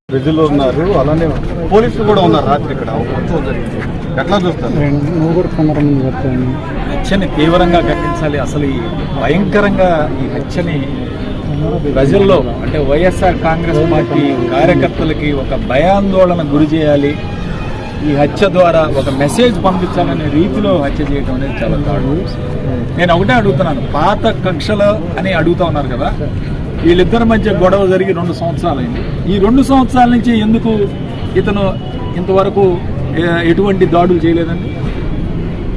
ప్రజలు ఉన్నారు, అలానే పోలీసులు కూడా ఉన్నారు. రాత్రి ఇక్కడ ఎట్లా చూస్తారు? హత్యని తీవ్రంగా ఖండించాలి. అసలు ఈ భయంకరంగా ఈ హత్యని ప్రజల్లో అంటే వైఎస్ఆర్ కాంగ్రెస్ పార్టీ కార్యకర్తలకి ఒక భయాందోళన గురి చేయాలి. ఈ హత్య ద్వారా ఒక మెసేజ్ పంపించాలనే రీతిలో హత్య చేయడం అనేది చాలా దారుణం. నేను ఒకటే అడుగుతున్నాను, పాత కక్షలు అని అడుగుతా ఉన్నారు కదా, వీళ్ళిద్దరి మధ్య గొడవ జరిగి 2 సంవత్సరాలైంది. ఈ 2 సంవత్సరాల నుంచి ఎందుకు ఇతను ఇంతవరకు ఎటువంటి దాడులు చేయలేదండి?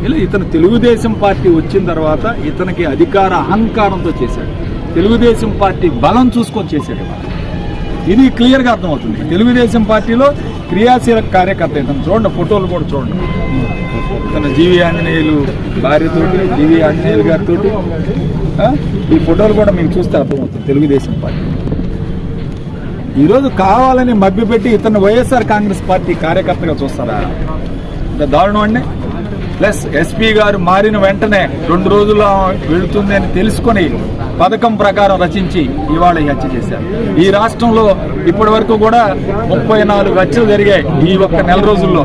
ఇలా ఇతను తెలుగుదేశం పార్టీ వచ్చిన తర్వాత ఇతనికి అధికార అహంకారంతో చేశాడు. తెలుగుదేశం పార్టీ బలం చూసుకొని చేశాడు. ఇది క్లియర్గా అర్థమవుతుంది. తెలుగుదేశం పార్టీలో క్రియాశీల కార్యకర్త ఇతను. చూడండి, ఫోటోలు కూడా చూడండి. ఇతను జీవి ఆంజనేయులు భార్యతోటి, జీవి ఆంజనేయులు గారితో ఈ ఫోటోలు కూడా మీకు చూస్తే అర్థమవుతుంది. తెలుగుదేశం పార్టీ ఈరోజు కావాలని మభ్యపెట్టి ఇతను వైఎస్ఆర్ కాంగ్రెస్ పార్టీ కార్యకర్తగా చూస్తారా? ఇంత దారుణం అండి. ప్లస్ ఎస్పీ గారు మారిన వెంటనే 2 రోజుల్లో వెళుతుంది అని తెలుసుకొని పథకం ప్రకారం రచించి ఇవాళ హత్య చేశారు. ఈ రాష్ట్రంలో ఇప్పటి వరకు కూడా 34 హత్యలు జరిగాయి. ఈ ఒక్క నెల రోజుల్లో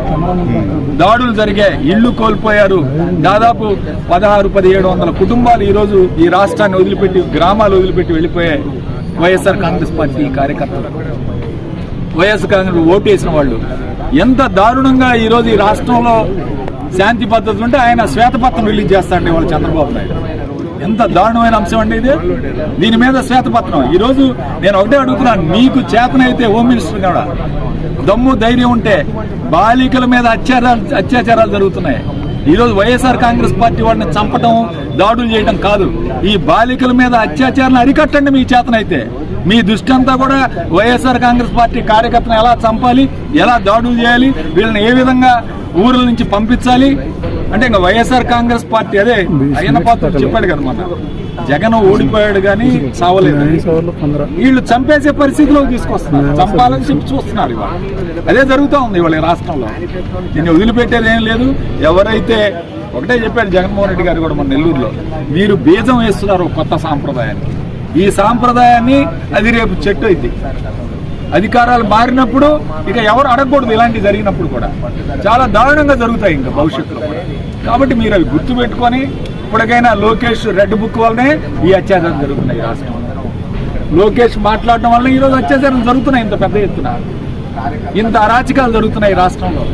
దాడులు జరిగాయి. ఇళ్లు కోల్పోయారు. దాదాపు 1600-1700 కుటుంబాలు ఈరోజు ఈ రాష్ట్రాన్ని వదిలిపెట్టి, గ్రామాలు వదిలిపెట్టి వెళ్ళిపోయాయి. వైఎస్ఆర్ కాంగ్రెస్ పార్టీ కార్యకర్తలు, వైఎస్ఆర్ కాంగ్రెస్ ఓటు వేసిన వాళ్ళు ఎంత దారుణంగా ఈరోజు ఈ రాష్ట్రంలో శాంతి పద్ధతులు ఉంటే ఆయన శ్వేతపత్రం రిలీజ్ చేస్తారండి వాళ్ళు చంద్రబాబు నాయుడు. ఎంత దారుణమైన అంశం అండి ఇది. దీని మీద శ్వేతపత్రం. ఈరోజు నేను ఒకటే అడుగుతున్నాను, మీకు చేతనైతే హోమ్ మినిస్టర్ కూడా దమ్ము ధైర్యం ఉంటే బాలికల మీద అత్యాచారాలు జరుగుతున్నాయి. ఈరోజు వైఎస్ఆర్ కాంగ్రెస్ పార్టీ వాళ్ళని చంపటం, దాడులు చేయడం కాదు, ఈ బాలికల మీద అత్యాచారాలను అరికట్టండి మీ చేతనైతే. మీ దృష్టి అంతా కూడా వైఎస్ఆర్ కాంగ్రెస్ పార్టీ కార్యకర్తను ఎలా చంపాలి, ఎలా దాడులు చేయాలి, వీళ్ళని ఏ విధంగా ఊర్ల నుంచి పంపించాలి అంటే ఇంకా వైఎస్ఆర్ కాంగ్రెస్ పార్టీ అదే అయ్యన్న పాత్ర చెప్పాడు కదా, మన జగన్ ఓడిపోయాడు కానీ సావలేదు. వీళ్ళు చంపేసే పరిస్థితిలో తీసుకొస్తున్నారు, చంపాలని చెప్పి చూస్తున్నారు. ఇవాళ అదే జరుగుతూ ఉంది ఇవాళ రాష్ట్రంలో. దీన్ని వదిలిపెట్టేది ఏం లేదు. ఎవరైతే ఒకటే చెప్పాడు జగన్మోహన్ రెడ్డి గారు కూడా మన నెల్లూరులో, మీరు బీజం వేస్తున్నారు కొత్త సాంప్రదాయానికి. ఈ సాంప్రదాయాన్ని అది రేపు చెట్టు అయింది. అధికారాలు మారినప్పుడు ఇక ఎవరు అడగకూడదు. ఇలాంటివి జరిగినప్పుడు కూడా చాలా దారుణంగా జరుగుతాయి ఇంకా భవిష్యత్తులో. కాబట్టి మీరు అవి గుర్తుపెట్టుకొని ఇప్పటికైనా లోకేష్ రెడ్ బుక్ వల్లనే ఈ అత్యాచారం జరుగుతున్నాయి రాష్ట్రంలో. లోకేష్ మాట్లాడటం వల్ల ఈరోజు అత్యాచారం జరుగుతున్నాయి. ఇంత పెద్ద ఎత్తున ఇంత అరాచకాలు జరుగుతున్నాయి రాష్ట్రంలో.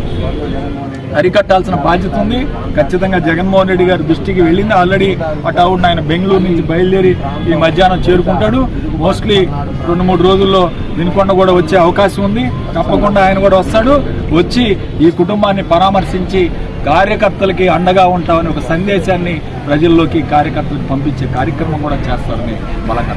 అరికట్టాల్సిన బాధ్యత ఉంది. ఖచ్చితంగా జగన్మోహన్ రెడ్డి గారి దృష్టికి వెళ్ళింది. ఆల్రెడీ అటౌట్ ఆయన బెంగళూరు నుంచి బయలుదేరి ఈ మధ్యాహ్నం చేరుకుంటాడు. మోస్ట్లీ 2-3 రోజుల్లో వినుకొండ కూడా వచ్చే అవకాశం ఉంది. తప్పకుండా ఆయన కూడా వస్తాడు. వచ్చి ఈ కుటుంబాన్ని పరామర్శించి కార్యకర్తలకి అండగా ఉంటామని ఒక సందేశాన్ని ప్రజల్లోకి కార్యకర్తలకు పంపించే కార్యక్రమం కూడా చేస్తారని బలంగా